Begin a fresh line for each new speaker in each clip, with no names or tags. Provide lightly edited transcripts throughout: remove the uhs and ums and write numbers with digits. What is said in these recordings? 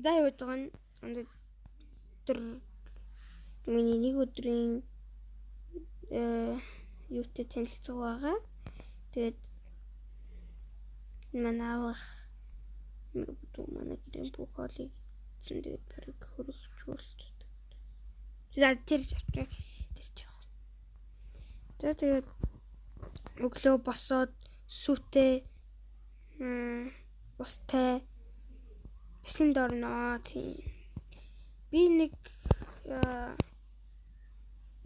За юу гэж байгаа нь өнөөдөр миний нэг өдрийн юутай танилцсан байгаа. Тэгээд манай гэрийн бүх хоолыг зөндөө барыг хөргөжүүлж. За тэр жав. За тэгээд өглөө босоод сүтээ устай бисэнд орноо. Тийм. Би нэг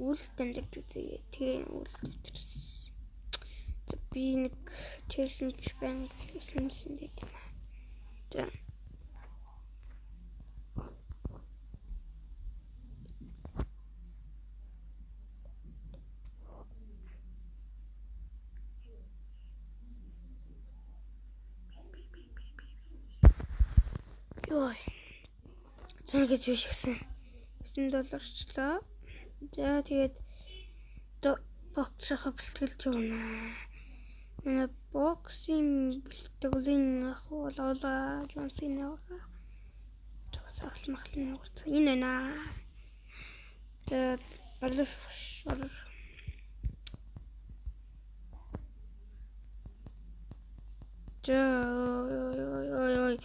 үйл тэмдэгт үзье. Тэгээ үйл тэмдэгт. Би нэг челленж банк хийсэн дээ тийм аа. За. Йой. Цааныг биш гэсэн. $9 За тэгээд боксоо бэлтгэлж өгнө. Манай боксийн бэлтгэлийн ахуулаа Джонсын яваа. Сахал махлын нуурц. Энэ наа. Тэгээд Ой.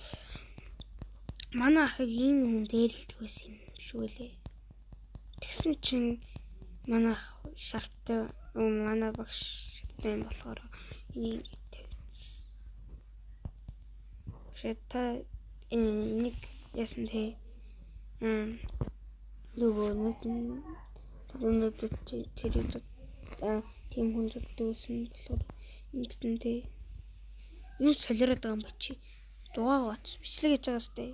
Манай ах ийм хүн дээлдэг байсан юм шүү лээ. Тэгсэн чинь манай ах шарттай манай багш шарттай юм болохоор энийг тавьчихсан. Шатаа нэг ясан тэ нөгөө нэг тэр тийм хүн зүгтсэн болохоор ингэсэн тэ юу солиороод байгаа юм бачи. Дугаагач бичлэг хийж байгаа сте.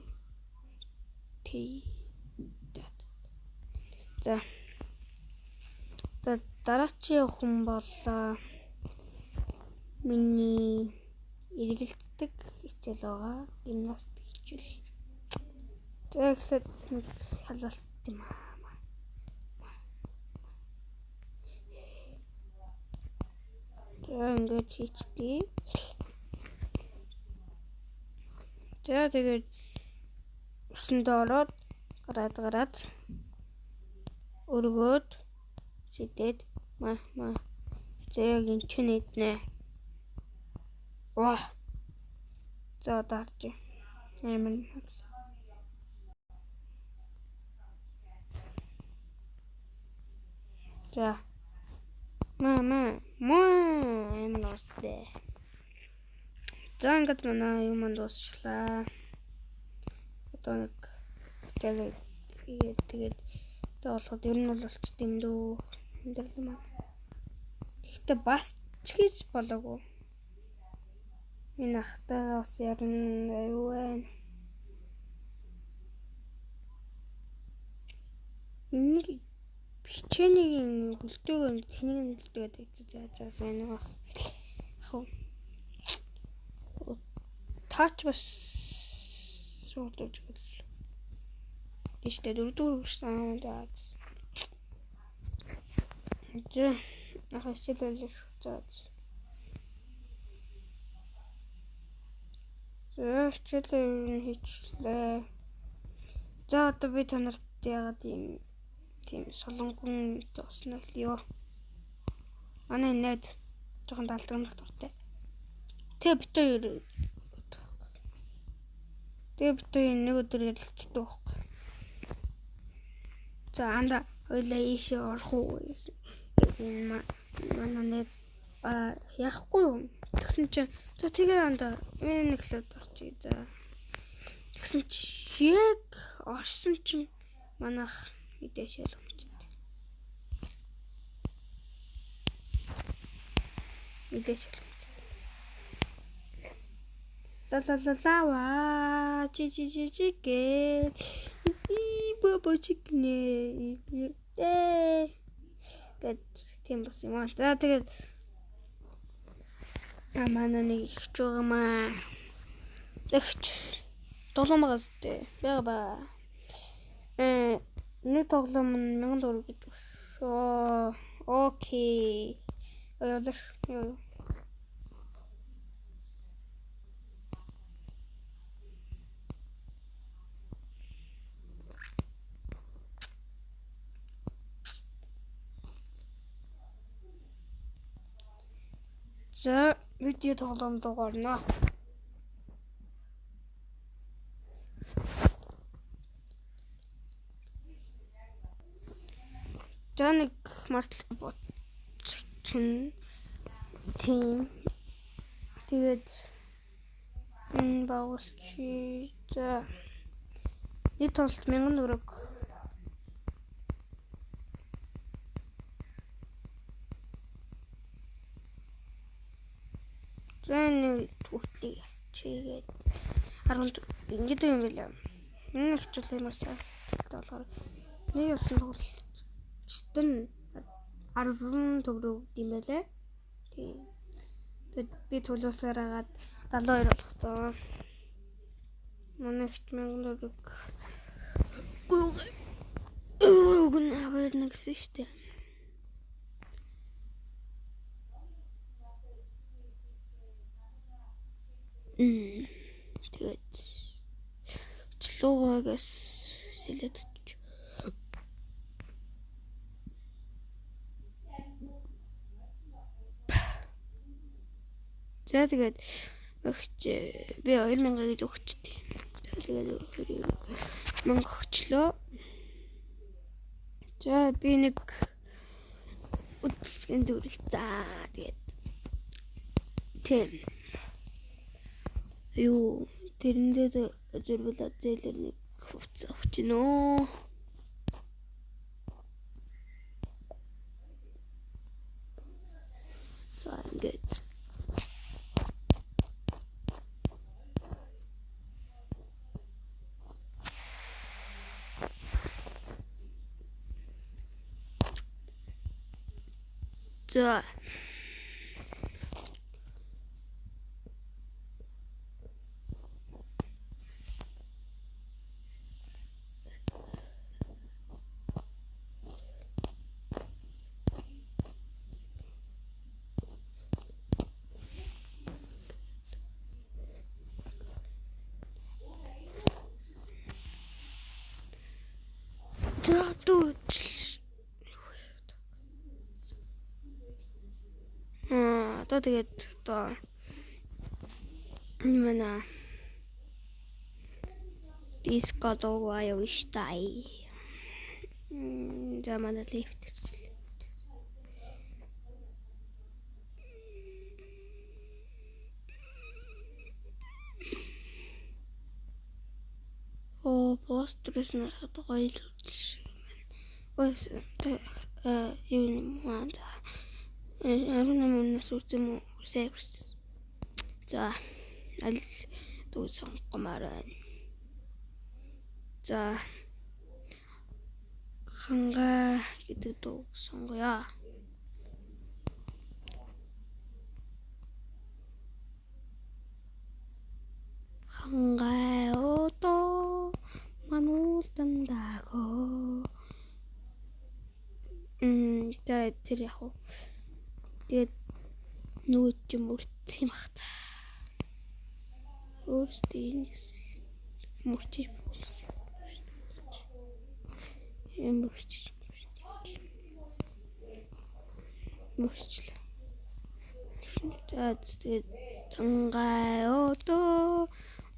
За дараачийн хүн бол миний эргэлддэг хичээл байгаа. Гимнастик хичээл. За эхлээд нэг халуулт юм аа. За ингээд хийчтэй. За тэгээд усанд ороод гараад өргөөд шидэд зээг чинь иднэ. Ваа. За дарж. Эмэн. За. Эмэн оостэй. За ингээд манай юм дуусчлаа. Одоо нэг тэгээд заавалхад ер нь бол болчт юм дөө. Эндэр юм аа. Гэхдээ бас ч гэж болоогүй. Энэ ахтайгаа бас ярина юу вэ? Энэ бичээний гөлтөөгөө тэнийг нэлдээд за сайн нэг ах. Таач бас шуудж гэл. Иштэй дөрөвдүгээр хүрсэн зааз. Жи ахчлээ шүү зааз. Хичээлээ хийчлээ. За одоо би танарт яагаад тийм солонгон тосноо ёо. Манай найз жоохон даалгаврах дуртай. Тэгээ битүү нэг өдөр ярилцдаг байхгүй. За анда хоёлаа ийшээ орох уу гэсэн. Манай найз яахгүй юу? Тэгсэн чинь за тэгээ анда энэ нэглээд орчих. За тэгсэн чи яг орсон чинь манайх мэдээж ойлгомжтой. Лава чи бабочикне гэт тийм бас юм аа. За тэгээд манай нэг их жогмаа тэгч тоглоомоос тэ бага нэг тоглоом $1000 гэдэг шүү. Окей. Ёо. За видео тоглоом дугаарна. Жаник мартал бот чинь тийм тэгээд багуулчи. За нийт тусалт 1000 төгрөг. Зэн хүртлийг ялчигээд 10 ингэж юм билээ. Энэ хэцүү юм аа сэтгэлтэй болохоор нэг ясан бол чтэн 10 төгрөг юм байлээ. Тийм. Тэгэд би төлөөсөөр хагаад 72 болгоцсон. Манайх 1000 төгрөг. Гүн аваад нэгсэн штэ. Тэгээд члуугаас сэлээд очив. За тэгээд өгч би 2000 гэж өгчтэй. Тэгээд 1000 өгчлөө. За би нэг үтсгэн дүрх заа тэгээд тийм юу тэрэндээ зөвлөл зээлэр нэг хувцас авч гинөө. За ингээд за одоо тэгээд одоо манай диско доо аяа виштай. За манай лифт ирсэн. Пострес нарахад гоё л үзсэн. Ось юм маань арунамнаас үрзэм үсэвс. За аль дуу сонгомоор байна. За ханга гэдэг дуу сонгоё. хангай ото мануулдандаго. За тэр яг уу. Тэгээд нөгөө ч мөрцөх юм бах та. Өөрсдөө мөрчиж мөрчлээ. Тэгээд хангай ото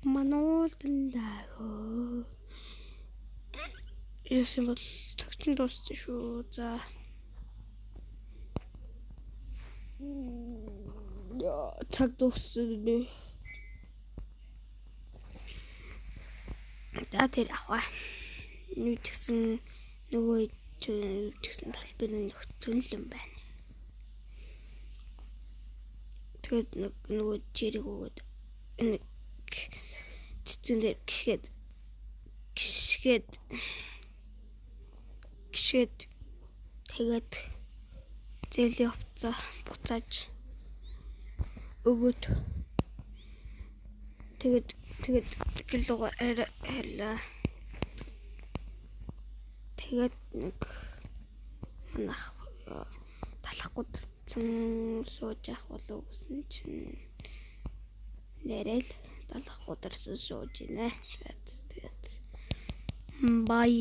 мануулдандаго. Яасан бол цагтан дууссан шүү. За цаг дууссан. За тэр аваа. Нэг гэсэн нөгөө гэсэн талбар нөхцөл юм байна. Тэгээд нөгөө жирэг өгөөд нэг цэцэн дээр гიშгээд тэгээд зэлийн хувцас буцааж өгөөд тэгээд гэлүүгээр харьлаа. Тэгээд нэг манах талахгүй дэрсэн сууж явах болов гэсэн чинь нэрэл талахгүй дэрсэн сууж гинэ. Тэгээд бай.